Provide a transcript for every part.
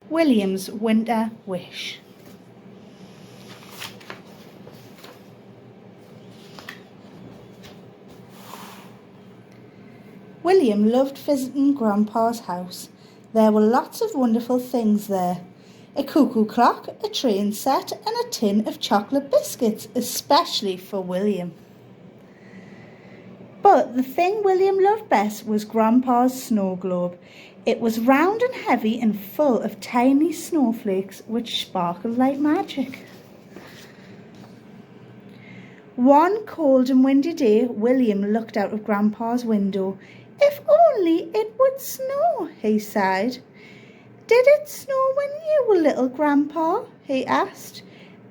William's winter wish. William loved visiting Grandpa's house. There were lots of wonderful things there. A cuckoo clock, a train set, and a tin of chocolate biscuits, especially for William. But the thing William loved best was Grandpa's snow globe. It was round and heavy and full of tiny snowflakes which sparkled like magic. One cold and windy day, William looked out of Grandpa's window. "If only it would snow," he sighed. "Did it snow when you were little, Grandpa?" he asked.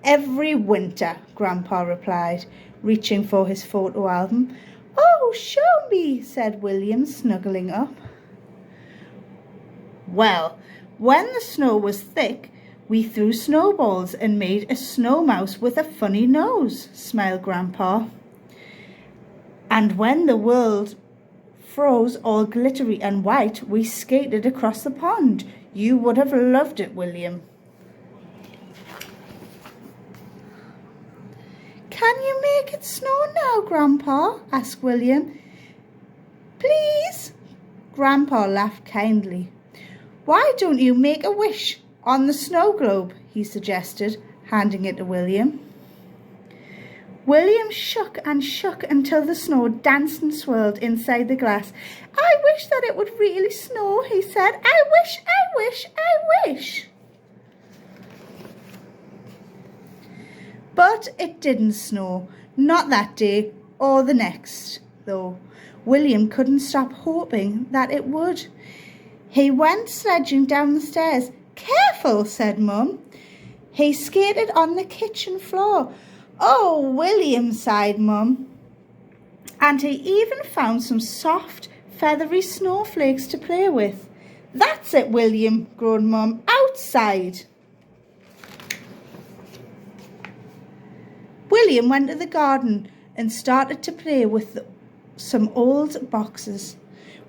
"Every winter," Grandpa replied, reaching for his photo album. "Oh, show me," said William, snuggling up. "Well, when the snow was thick, we threw snowballs and made a snow mouse with a funny nose," smiled Grandpa. "And when the world froze all glittery and white, we skated across the pond. You would have loved it, William." "Can you make it snow now, Grandpa?" asked William. "Please?" Grandpa laughed kindly. "Why don't you make a wish on the snow globe?" he suggested, handing it to William. William shook and shook until the snow danced and swirled inside the glass. "I wish that it would really snow," he said. "I wish, I wish, I wish." But it didn't snow, not that day or the next, though. William couldn't stop hoping that it would. He went sledging down the stairs. "Careful," said Mum. He skated on the kitchen floor. "Oh, William," sighed Mum. And he even found some soft, feathery snowflakes to play with. "That's it, William," groaned Mum. "Outside." William went to the garden and started to play with some old boxes.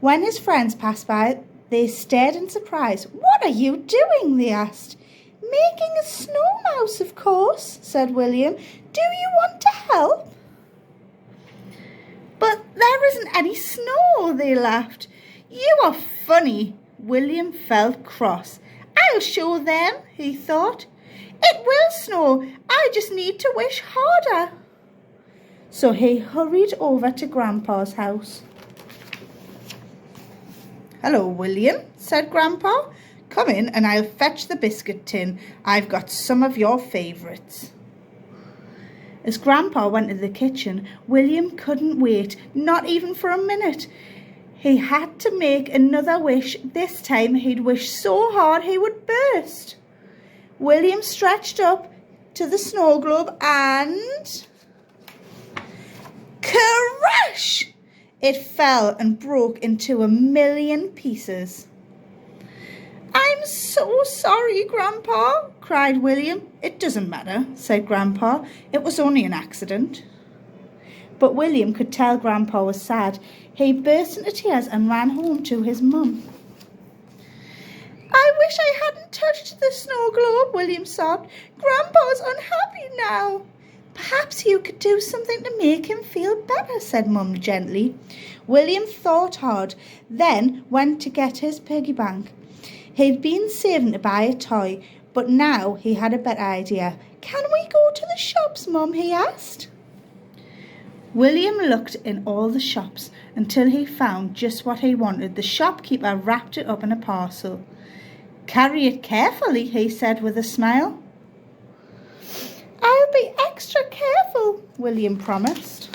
When his friends passed by, they stared in surprise. "What are you doing?" they asked. "Making a snow mouse, of course," said William. "Do you want to help?" "But there isn't any snow," they laughed. "You are funny." William felt cross. "I'll show them," he thought. "It will snow. I just need to wish harder." So he hurried over to Grandpa's house. "Hello, William," said Grandpa. "Come in and I'll fetch the biscuit tin. I've got some of your favourites." As Grandpa went to the kitchen, William couldn't wait, not even for a minute. He had to make another wish. This time he'd wish so hard he would burst. William stretched up to the snow globe and... crash! It fell and broke into 1,000,000 pieces. "I'm so sorry, Grandpa," cried William. "It doesn't matter," said Grandpa. "It was only an accident." But William could tell Grandpa was sad. He burst into tears and ran home to his mum. "I wish I hadn't touched the snow globe," William sobbed. "Grandpa's unhappy now." "Perhaps you could do something to make him feel better," said Mum gently. William thought hard, then went to get his piggy bank. He'd been saving to buy a toy, but now he had a better idea. "Can we go to the shops, Mum?" he asked. William looked in all the shops until he found just what he wanted. The shopkeeper wrapped it up in a parcel. "Carry it carefully," he said with a smile. "I'll be extra careful," William promised.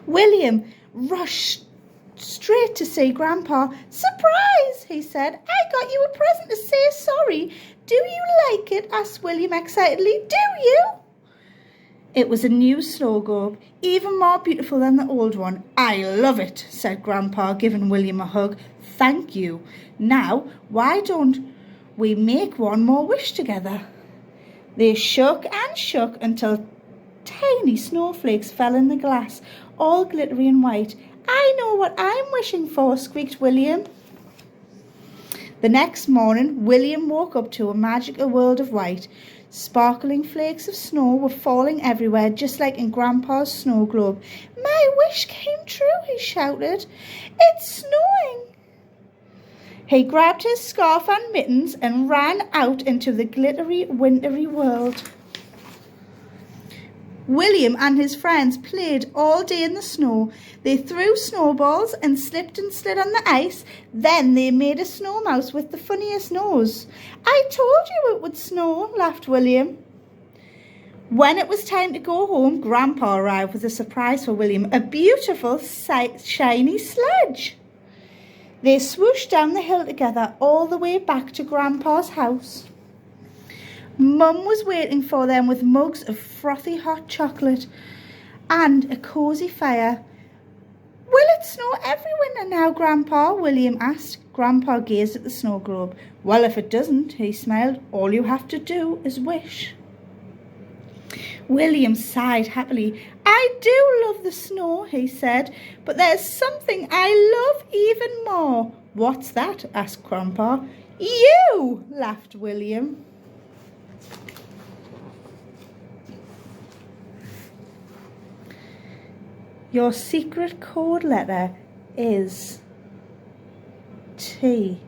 William rushed straight to see Grandpa. "Surprise!" he said. "I got you a present to say sorry. Do you like it?" asked William excitedly. "Do you?" It was a new snow globe, even more beautiful than the old one. "I love it," said Grandpa, giving William a hug. "Thank you. Now, why don't we make one more wish together?" They shook and shook until tiny snowflakes fell in the glass, all glittery and white. "I know what I'm wishing for," squeaked William. The next morning, William woke up to a magical world of white. Sparkling flakes of snow were falling everywhere, just like in Grandpa's snow globe. "My wish came true," he shouted. "It's snowing." He grabbed his scarf and mittens and ran out into the glittery, wintry world. William and his friends played all day in the snow. They threw snowballs and slipped and slid on the ice. Then they made a snow mouse with the funniest nose. "I told you it would snow," laughed William. When it was time to go home, Grandpa arrived with a surprise for William, a beautiful, shiny sledge. They swooshed down the hill together all the way back to Grandpa's house. Mum was waiting for them with mugs of frothy hot chocolate and a cosy fire. "Will it snow everywhere now, Grandpa?" William asked. Grandpa gazed at the snow globe. "Well, if it doesn't," he smiled, "all you have to do is wish." William sighed happily. "I do love the snow," he said, "but there's something I love even more." "What's that?" asked Grandpa. "You!" laughed William. Your secret code letter is T.